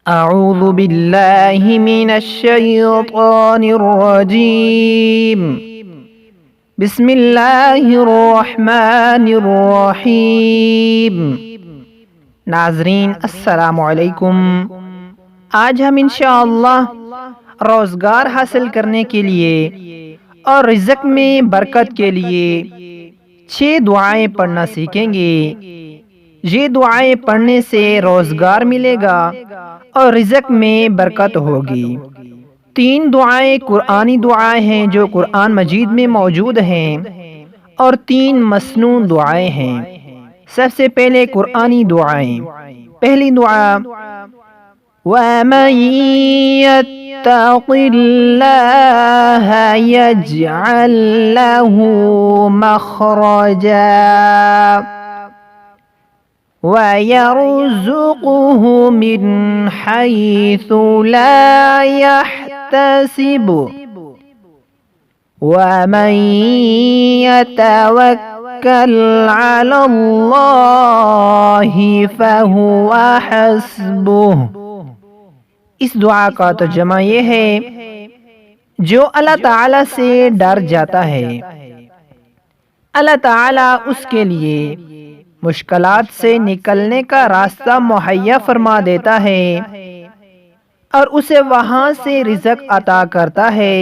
اعوذ باللہ من الشیطان الرجیم بسم اللہ الرحمن الرحیم۔ ناظرین السلام علیکم۔ آج ہم انشاءاللہ روزگار حاصل کرنے کے لیے اور رزق میں برکت کے لیے 6 دعائیں پڑھنا سیکھیں گے۔ یہ دعائیں پڑھنے سے روزگار ملے گا اور رزق میں برکت ہوگی۔ 3 دعائیں قرآنی دعائیں ہیں جو قرآن مجید میں موجود ہیں اور 3 مسنون دعائیں ہیں۔ سب سے پہلے قرآنی دعائیں۔ پہلی دعا وَمَن يَتَّقِ اللَّهَ يَجْعَل لَّهُ مَخْرَجًا وَيَرْزُقْهُ مِنْ حَيْثُ لَا يَحْتَسِبُ وَمَن يَتَوَكَّلْ عَلَى اللَّهِ فَهُوَ حَسْبُهُ۔ اس دعا کا ترجمہ یہ ہے جو اللہ تعالی سے ڈر جاتا ہے، اللہ تعالی اس کے لیے مشکلات سے نکلنے کا راستہ مہیا فرما دیتا ہے اور اسے وہاں سے رزق عطا کرتا ہے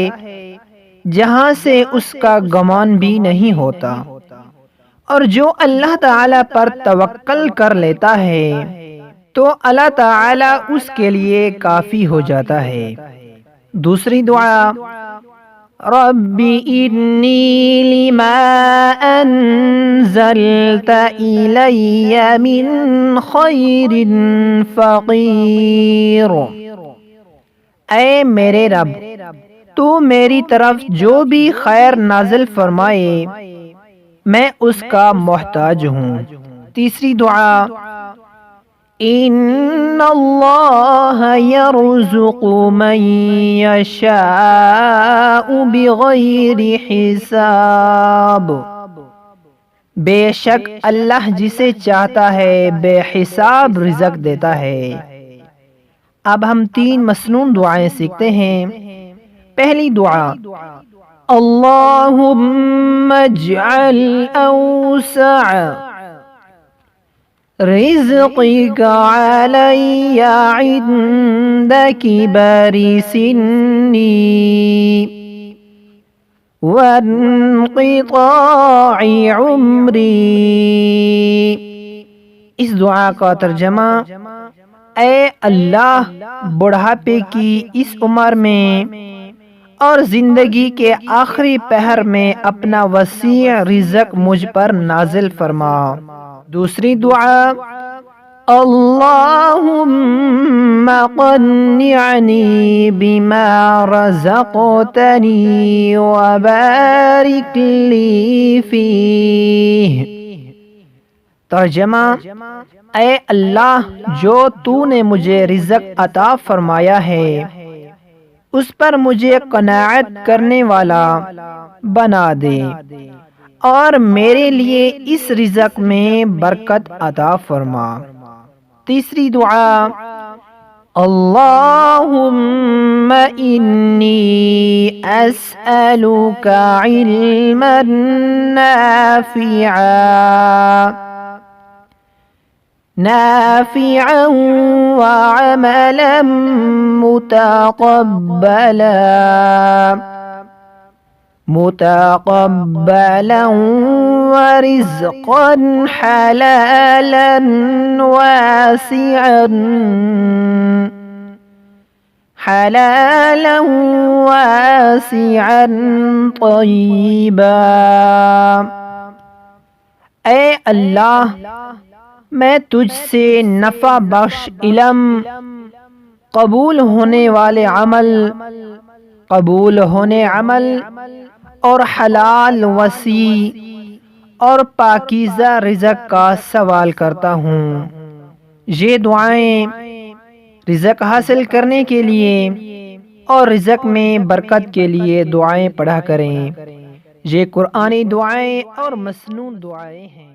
جہاں سے اس کا گمان بھی نہیں ہوتا، اور جو اللہ تعالی پر توکل کر لیتا ہے تو اللہ تعالی اس کے لیے کافی ہو جاتا ہے۔ دوسری دعا رب انی لما انزلت الی من خیر فقیر۔ اے میرے رب، تو میری طرف جو بھی خیر نازل فرمائے میں اس کا محتاج ہوں۔ تیسری دعا ان اللہ یرزق من یشاء بغیر حساب۔ بے شک اللہ جسے چاہتا ہے بے حساب رزق دیتا ہے۔ اب ہم 3 مسنون دعائیں سیکھتے ہیں۔ پہلی دعا اللہم اجعل اوسع رزقك علي عند كبر سني وانقطاع عمري۔ اس دعا کا ترجمہ اے اللہ بڑھاپے کی اس عمر میں اور زندگی کے آخری پہر میں اپنا وسیع رزق مجھ پر نازل فرما۔ دوسری دعا اللہم قنعنی بما رزقتنی وبارک لی فیہ۔ ترجمہ اے اللہ جو تو نے مجھے رزق عطا فرمایا ہے اس پر مجھے قناعت کرنے والا بنا دے اور میرے لیے اس رزق میں برکت عطا فرما۔ تیسری دعا اللہم انی اسألک علما نافعا وعملا متقبلا ورزقا حلالا واسعا طیبا۔ اے اللہ میں تجھ سے نفع بخش علم، قبول ہونے عمل اور حلال وسیع اور پاکیزہ رزق کا سوال کرتا ہوں۔ یہ دعائیں رزق حاصل کرنے کے لیے اور رزق میں برکت کے لیے دعائیں پڑھا کریں۔ یہ قرآنی دعائیں اور مسنون دعائیں ہیں۔